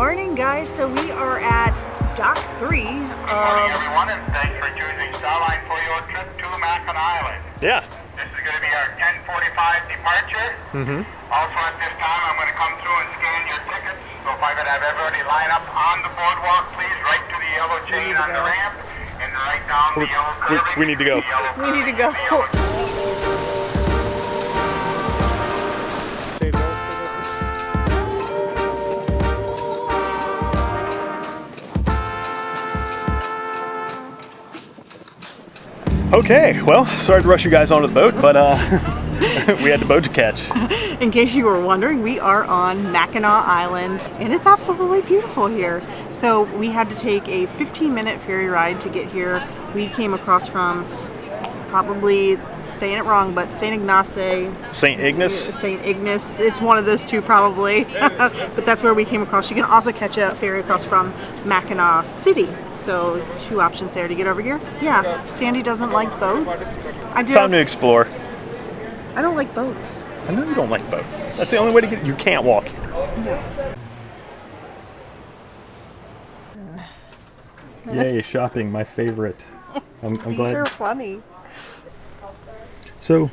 morning, guys. So we are at Dock 3. Good morning, everyone, and thanks for choosing Starline for your trip to Mackinac Island. Yeah. This is going to be our 10:45 departure. Also at this time, I'm going to come through and scan your tickets. So if I could have everybody line up on the boardwalk, please, right to the yellow chain on the ramp, and right down the yellow curving. We need to go. We need to go. Okay, well, sorry to rush you guys onto the boat, but we had the boat to catch. In case you were wondering, we are on Mackinac Island, and it's absolutely beautiful here. So we had to take a 15-minute ferry ride to get here. We came across from, probably saying it wrong, but St. Ignace. St. Ignace? St. Ignace. It's one of those two probably. But that's where we came across. You can also catch a ferry across from Mackinac City. So 2 options there to get over here. Yeah, Sandy doesn't like boats. I do. Time to explore. I don't like boats. I know you don't like boats. That's the only way to get. You can't walk here. No. Yay, shopping, my favorite. I'm These glad. are funny. So,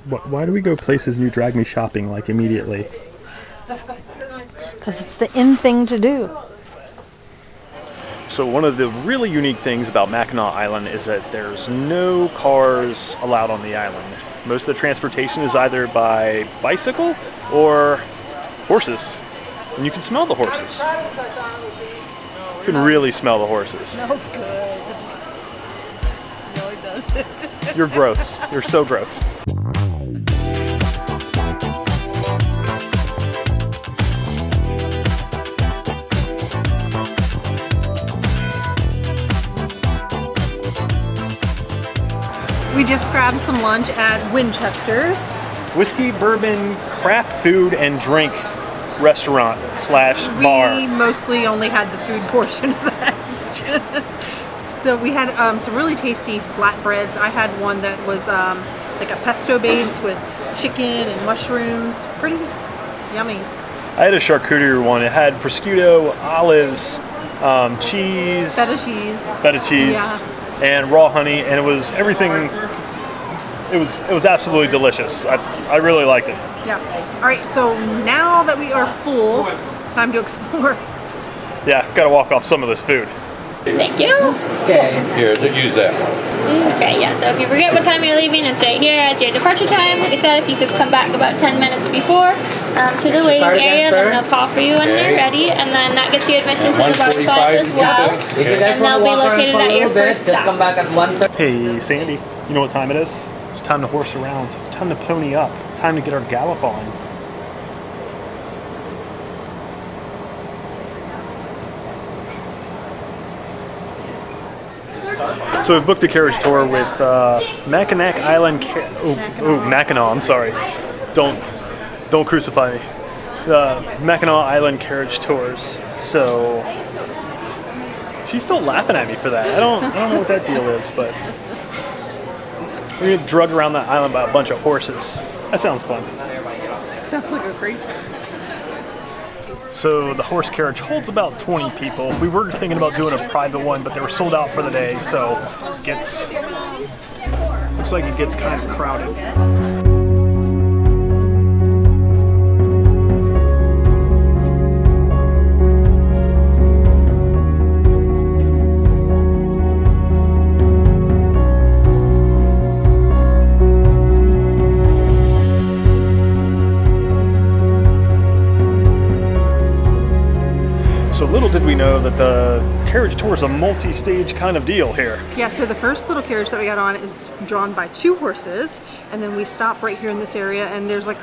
why do we go places and you drag me shopping like immediately? Because it's the in thing to do. So one of the really unique things about Mackinac Island is that there's no cars allowed on the island. Most of the transportation is either by bicycle or horses. And you can smell the horses. You can really smell the horses. Smells good. No, it doesn't. You're gross. You're so gross. We just grabbed some lunch at Winchester's. Whiskey, bourbon, craft food, and drink restaurant slash bar. We mostly only had the food portion of that. So we had some really tasty flatbreads. I had one that was like a pesto base with chicken and mushrooms. Pretty yummy. I had a charcuterie one. It had prosciutto, olives, cheese, feta cheese, yeah, and raw honey, and it was everything. It was absolutely delicious. I really liked it. Yeah. All right. So now that we are full, time to explore. Yeah, gotta walk off some of this food. Thank you. Okay. Here, use that. Okay, yeah, so if you forget what time you're leaving, it's right here as your departure time. Like I said, if you could come back about 10 minutes before to the waiting area, then they'll call for you when they're ready, and then that gets you admission to the butterflies as well. If you guys And they'll be located at your first just come stop. back at 1:30. Hey, Sandy, you know what time it is? It's time to horse around. It's time to pony up. Time to get our gallop on. So we've booked a carriage tour with Mackinac Island. Mackinac. I'm sorry. Don't crucify me. Mackinac Island Carriage Tours. So she's still laughing at me for that. I don't know what that deal is, but we're gonna drug around that island by a bunch of horses. That sounds fun. Sounds like a great time. So the horse carriage holds about 20 people. We were thinking about doing a private one, but they were sold out for the day, so looks like it gets kind of crowded. So little did we know that the carriage tour is a multi-stage kind of deal here. Yeah, so the first little carriage that we got on is drawn by 2 horses, and then we stop right here in this area, and there's like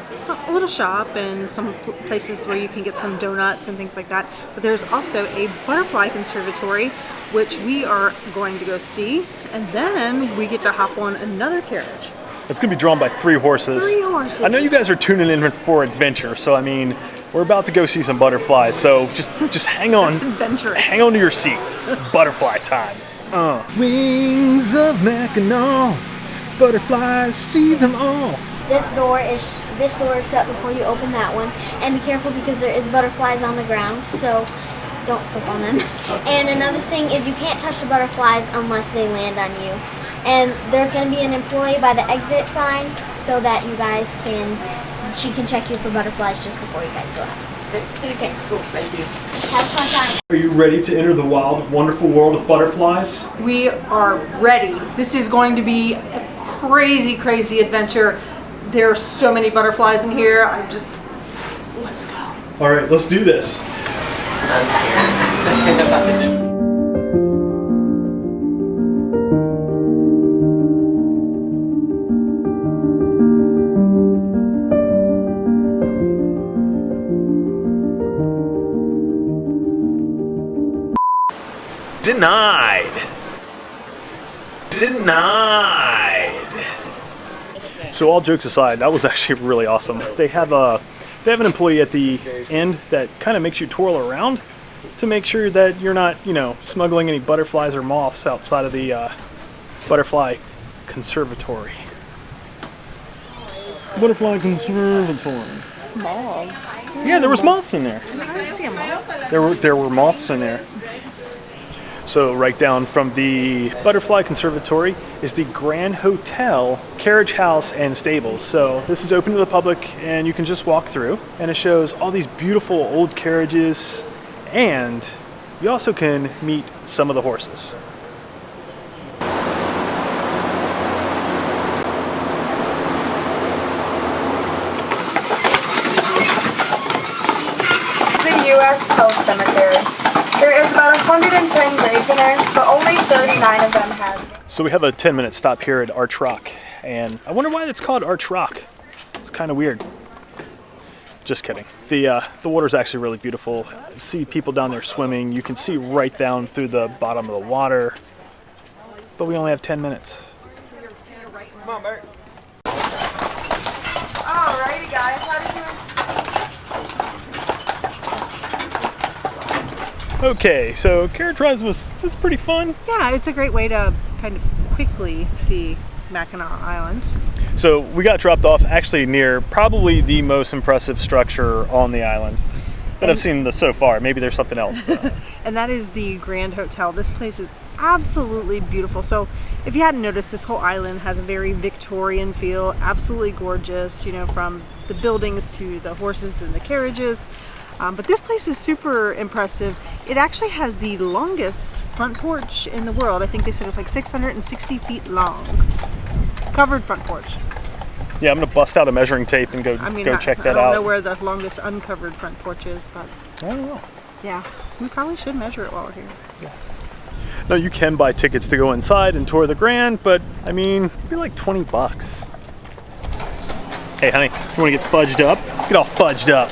a little shop and some places where you can get some donuts and things like that. But there's also a butterfly conservatory, which we are going to go see, and then we get to hop on another carriage. It's going to be drawn by 3 horses. 3 horses. I know you guys are tuning in for adventure, so I mean, we're about to go see some butterflies, so just hang on. That's adventurous. Hang on to your seat. Butterfly time. Wings of Mackinac, butterflies, see them all. This door is shut before you open that one. And be careful because there is butterflies on the ground, so don't slip on them. And another thing is you can't touch the butterflies unless they land on you. And there's going to be an employee by the exit sign so that she can check you for butterflies just before you guys go out. Okay, cool. Thank you. Have a fun time. Are you ready to enter the wild, wonderful world of butterflies? We are ready. This is going to be a crazy, crazy adventure. There are so many butterflies in here. Let's go. All right, let's do this. Denied. So all jokes aside, that was actually really awesome. They have an employee at the end that kind of makes you twirl around to make sure that you're not, smuggling any butterflies or moths outside of the butterfly conservatory. Butterfly conservatory. Moths. Yeah, there was moths in there. I didn't see a moth. There were moths in there. So right down from the Butterfly Conservatory is the Grand Hotel, Carriage House, and Stables. So this is open to the public and you can just walk through. And it shows all these beautiful old carriages, and you also can meet some of the horses. The U.S. Coast Cemetery. There is about 110 graves in there, but only 39 of them have. So we have a 10-minute stop here at Arch Rock, and I wonder why it's called Arch Rock. It's kind of weird. Just kidding. The water's actually really beautiful. You see people down there swimming. You can see right down through the bottom of the water. But we only have 10 minutes. Come on, Bert. Alrighty, guys. How did you? Okay, so carriage rides was pretty fun. Yeah, it's a great way to kind of quickly see Mackinac Island. So we got dropped off actually near probably the most impressive structure on the island that I've seen so far. Maybe there's something else. And that is the Grand Hotel. This place is absolutely beautiful. So if you hadn't noticed, this whole island has a very Victorian feel, absolutely gorgeous, from the buildings to the horses and the carriages. But this place is super impressive. It actually has the longest front porch in the world. I think they said it's like 660 feet long. Covered front porch. Yeah, I'm gonna bust out a measuring tape and go check that out. I don't know where the longest uncovered front porch is, but I don't know. Yeah, we probably should measure it while we're here. Yeah. No, you can buy tickets to go inside and tour the Grand, but I mean, it'd be like $20. Hey, honey, you wanna get fudged up? Let's get all fudged up.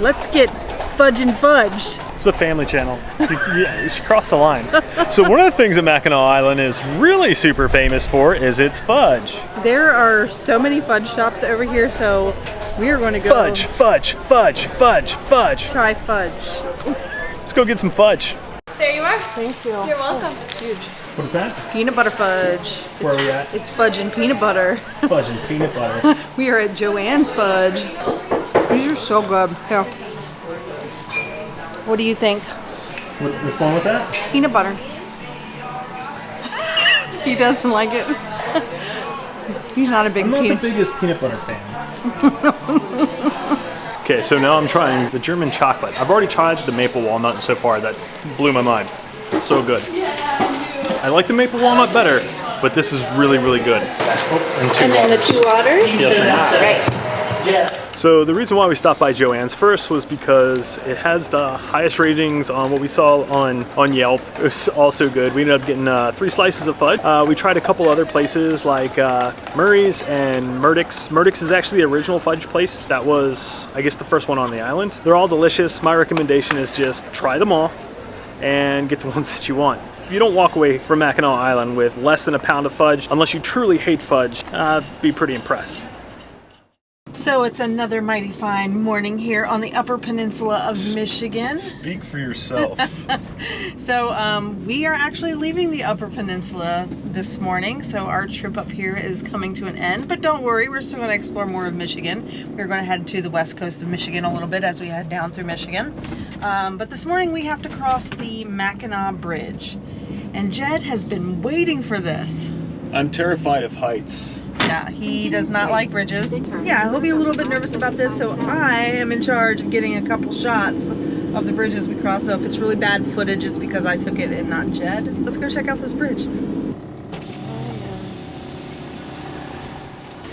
Let's get fudge and fudged. It's a family channel. You should cross the line. So one of the things that Mackinac Island is really super famous for is its fudge. There are so many fudge shops over here, so we are going to go fudge. Try fudge. Let's go get some fudge. There you are. Thank you. You're welcome. It's huge. What is that? Peanut butter fudge. Where are we at? It's fudge and peanut butter. It's fudge and peanut butter. We are at Joannes Fudge. These are so good. Here. What do you think? Which one was that? Peanut butter. He doesn't like it. He's not a big I'm not the biggest peanut butter fan. Okay, so now I'm trying the German chocolate. I've already tried the maple walnut, and so far that blew my mind. It's so good. I like the maple walnut better, but this is really, really good. Oh, and then the 2 waters? Yep. Right. So the reason why we stopped by Joannes first was because it has the highest ratings on what we saw on Yelp. It was also good. We ended up getting 3 slices of fudge. We tried a couple other places like Murray's and Murdoch's. Murdoch's is actually the original fudge place. That was, I guess, the first one on the island. They're all delicious. My recommendation is just try them all and get the ones that you want. If you don't walk away from Mackinac Island with less than a pound of fudge, unless you truly hate fudge, be pretty impressed. So it's another mighty fine morning here on the Upper Peninsula of Michigan. Speak for yourself. So we are actually leaving the Upper Peninsula this morning. So our trip up here is coming to an end. But don't worry, we're still going to explore more of Michigan. We're going to head to the west coast of Michigan a little bit as we head down through Michigan. But this morning we have to cross the Mackinac Bridge. And Jed has been waiting for this. I'm terrified of heights. Yeah, he does not like bridges. Yeah, he'll be a little bit nervous about this, so I am in charge of getting a couple shots of the bridge as we cross. So if it's really bad footage, it's because I took it and not Jed. Let's go check out this bridge.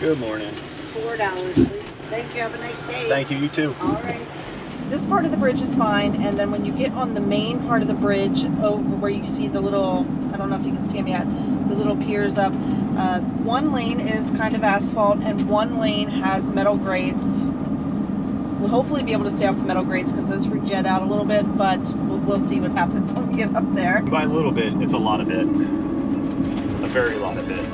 Good morning. $4, please. Thank you. Have a nice day. Thank you, you too. All right. This part of the bridge is fine, and then when you get on the main part of the bridge over where you see the little, I don't know if you can see them yet, the little piers up, one lane is kind of asphalt and one lane has metal grates. We'll hopefully be able to stay off the metal grates because those freak Jed out a little bit, but we'll see what happens when we get up there. By a little bit, it's a lot of it. A very lot of it.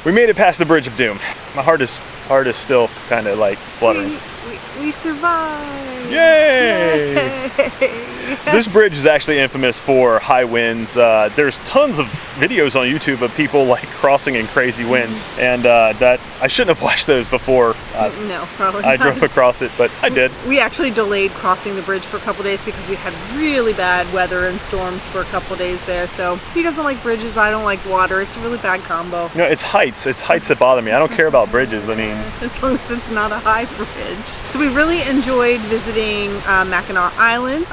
We made it past the Bridge of Doom. My heart is still kind of like fluttering. We survived! Yay! Yay! This bridge is actually infamous for high winds. There's tons of videos on YouTube of people like crossing in crazy winds, and that I shouldn't have watched those before. No, probably I not. drove across it, but I did. We actually delayed crossing the bridge for a couple days because we had really bad weather and storms for a couple days there. So he doesn't like bridges, I don't like water. It's a really bad combo. You know, it's heights. It's heights that bother me. I don't care about bridges. I mean, as long as it's not a high bridge. So we really enjoyed visiting Mackinac Island.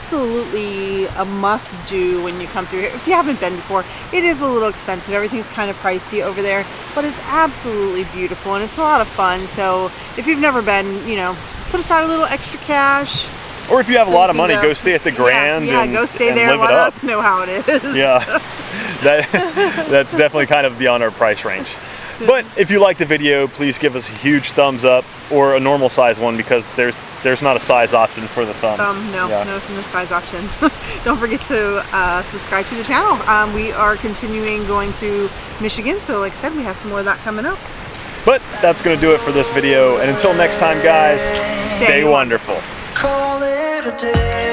Absolutely a must-do when you come through here. If you haven't been before, it is a little expensive. Everything's kind of pricey over there, but it's absolutely beautiful and it's a lot of fun. So if you've never been, you know, put aside a little extra cash. or if you have a lot of money, go stay at the Grand. Yeah, and go stay and there. live Let it up. us know how it is. Yeah, that's definitely kind of beyond our price range. But if you like the video, please give us a huge thumbs up or a normal size one because there's not a size option for the thumbs. No, it's no size option. Don't forget to subscribe to the channel. We are continuing going through Michigan, so like I said, we have some more of that coming up. But that's going to do it for this video, and until next time, guys, stay wonderful. Call it a day.